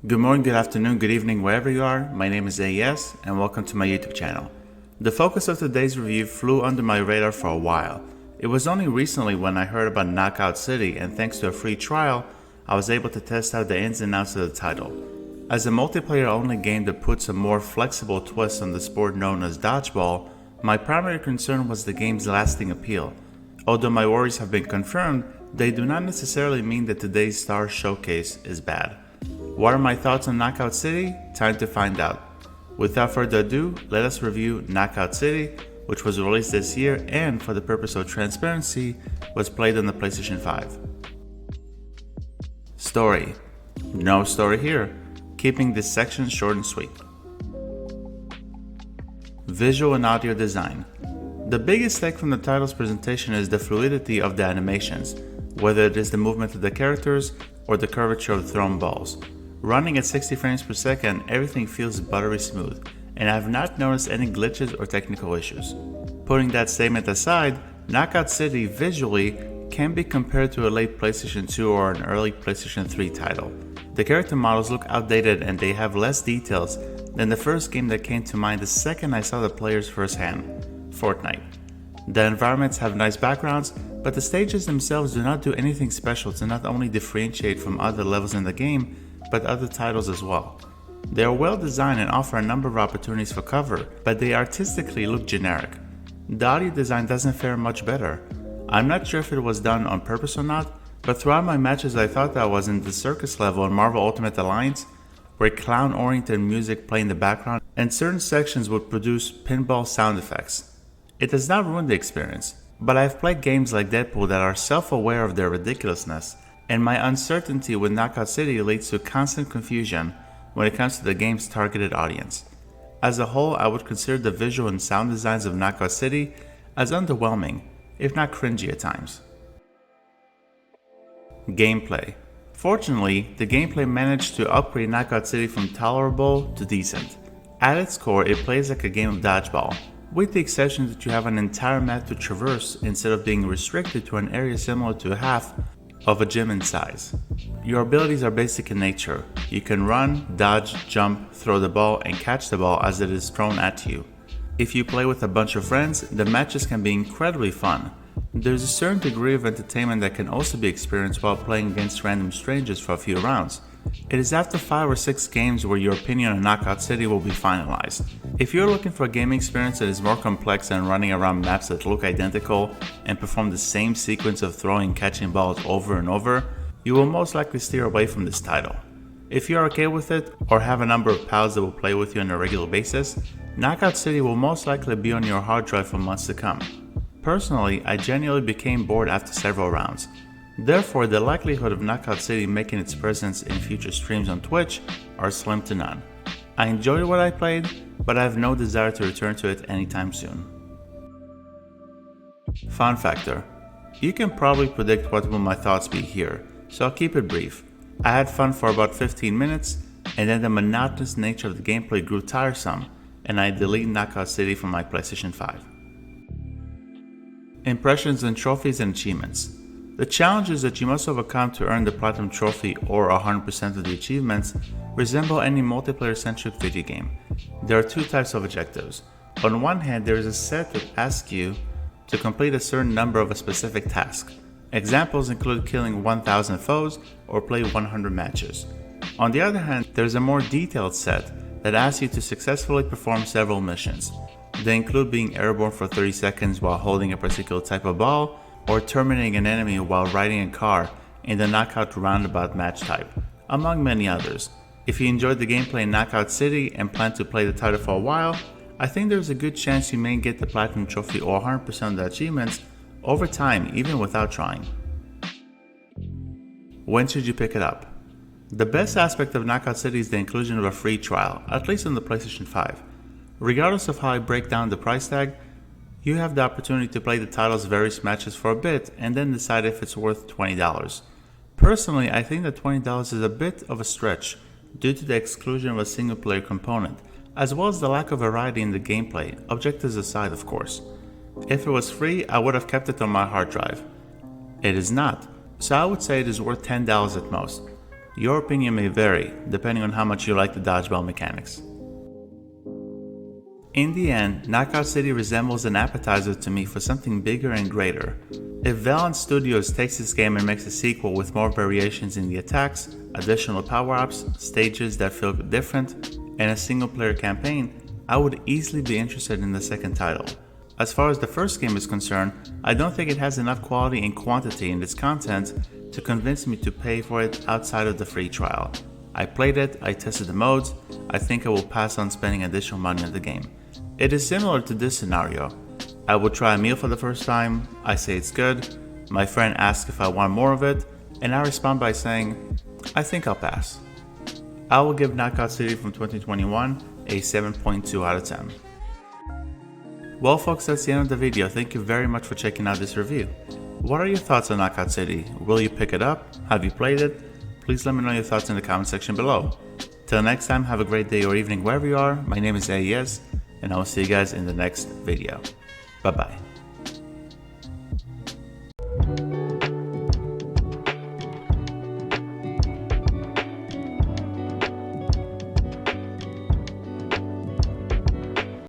Good morning, good afternoon, good evening, wherever you are. My name is AES and welcome to my YouTube channel. The focus of today's review flew under my radar for a while. It was only recently when I heard about Knockout City, and thanks to a free trial, I was able to test out the ins and outs of the title. As a multiplayer only game that puts a more flexible twist on the sport known as dodgeball, my primary concern was the game's lasting appeal. Although my worries have been confirmed, they do not necessarily mean that today's star showcase is bad. What are my thoughts on Knockout City? Time to find out. Without further ado, let us review Knockout City, which was released this year and, for the purpose of transparency, was played on the PlayStation 5. Story. No story here, keeping this section short and sweet. Visual and audio design. The biggest take from the title's presentation is the fluidity of the animations, whether it is the movement of the characters or the curvature of the thrown balls. Running at 60 frames per second, everything feels buttery smooth, and I have not noticed any glitches or technical issues. Putting that statement aside, Knockout City visually can be compared to a late PlayStation 2 or an early PlayStation 3 title. The character models look outdated and they have less details than the first game that came to mind the second I saw the players firsthand, Fortnite. The environments have nice backgrounds, but the stages themselves do not do anything special to not only differentiate from other levels in the game, but other titles as well. They are well designed and offer a number of opportunities for cover, but they artistically look generic. The audio design doesn't fare much better. I'm not sure if it was done on purpose or not, but throughout my matches I thought that I was in the circus level in Marvel Ultimate Alliance, where clown-oriented music played in the background and certain sections would produce pinball sound effects. It does not ruin the experience, but I have played games like Deadpool that are self-aware of their ridiculousness, and my uncertainty with Knockout City leads to constant confusion when it comes to the game's targeted audience. As a whole, I would consider the visual and sound designs of Knockout City as underwhelming, if not cringy at times. Gameplay. Fortunately, the gameplay managed to upgrade Knockout City from tolerable to decent. At its core, it plays like a game of dodgeball, with the exception that you have an entire map to traverse instead of being restricted to an area similar to half of a gym in size. Your abilities are basic in nature. You can run, dodge, jump, throw the ball, and catch the ball as it is thrown at you. If you play with a bunch of friends, the matches can be incredibly fun. There's a certain degree of entertainment that can also be experienced while playing against random strangers for a few rounds. It is after 5 or 6 games where your opinion on Knockout City will be finalized. If you're looking for a gaming experience that is more complex than running around maps that look identical and perform the same sequence of throwing and catching balls over and over, you will most likely steer away from this title. If you're okay with it, or have a number of pals that will play with you on a regular basis, Knockout City will most likely be on your hard drive for months to come. Personally, I genuinely became bored after several rounds. Therefore, the likelihood of Knockout City making its presence in future streams on Twitch are slim to none. I enjoyed what I played, but I have no desire to return to it anytime soon. Fun factor. You can probably predict what will my thoughts be here, so I'll keep it brief. I had fun for about 15 minutes, and then the monotonous nature of the gameplay grew tiresome, and I deleted Knockout City from my PlayStation 5. Impressions and trophies and achievements. The challenges that you must overcome to earn the Platinum Trophy or 100% of the achievements resemble any multiplayer-centric video game. There are 2 types of objectives. On one hand, there is a set that asks you to complete a certain number of a specific task. Examples include killing 1,000 foes or play 100 matches. On the other hand, there is a more detailed set that asks you to successfully perform several missions. They include being airborne for 30 seconds while holding a particular type of ball, or terminating an enemy while riding a car in the Knockout Roundabout match type, among many others. If you enjoyed the gameplay in Knockout City and plan to play the title for a while, I think there's a good chance you may get the Platinum Trophy or 100% of the achievements over time, even without trying. When should you pick it up? The best aspect of Knockout City is the inclusion of a free trial, at least on the PlayStation 5. Regardless of how I break down the price tag, you have the opportunity to play the title's various matches for a bit and then decide if it's worth $20. Personally, I think that $20 is a bit of a stretch due to the exclusion of a single player component, as well as the lack of variety in the gameplay, objectives aside of course. If it was free, I would have kept it on my hard drive. It is not, so I would say it is worth $10 at most. Your opinion may vary, depending on how much you like the dodgeball mechanics. In the end, Knockout City resembles an appetizer to me for something bigger and greater. If Valiant Studios takes this game and makes a sequel with more variations in the attacks, additional power-ups, stages that feel different, and a single-player campaign, I would easily be interested in the second title. As far as the first game is concerned, I don't think it has enough quality and quantity in its content to convince me to pay for it outside of the free trial. I played it, I tested the modes, I think I will pass on spending additional money on the game. It is similar to this scenario. I would try a meal for the first time, I say it's good, my friend asks if I want more of it, and I respond by saying, I think I'll pass. I will give Knockout City from 2021 a 7.2 out of 10. Well folks, that's the end of the video. Thank you very much for checking out this review. What are your thoughts on Knockout City? Will you pick it up? Have you played it? Please let me know your thoughts in the comment section below. Till next time, have a great day or evening wherever you are. My name is AES, and I will see you guys in the next video. Bye bye.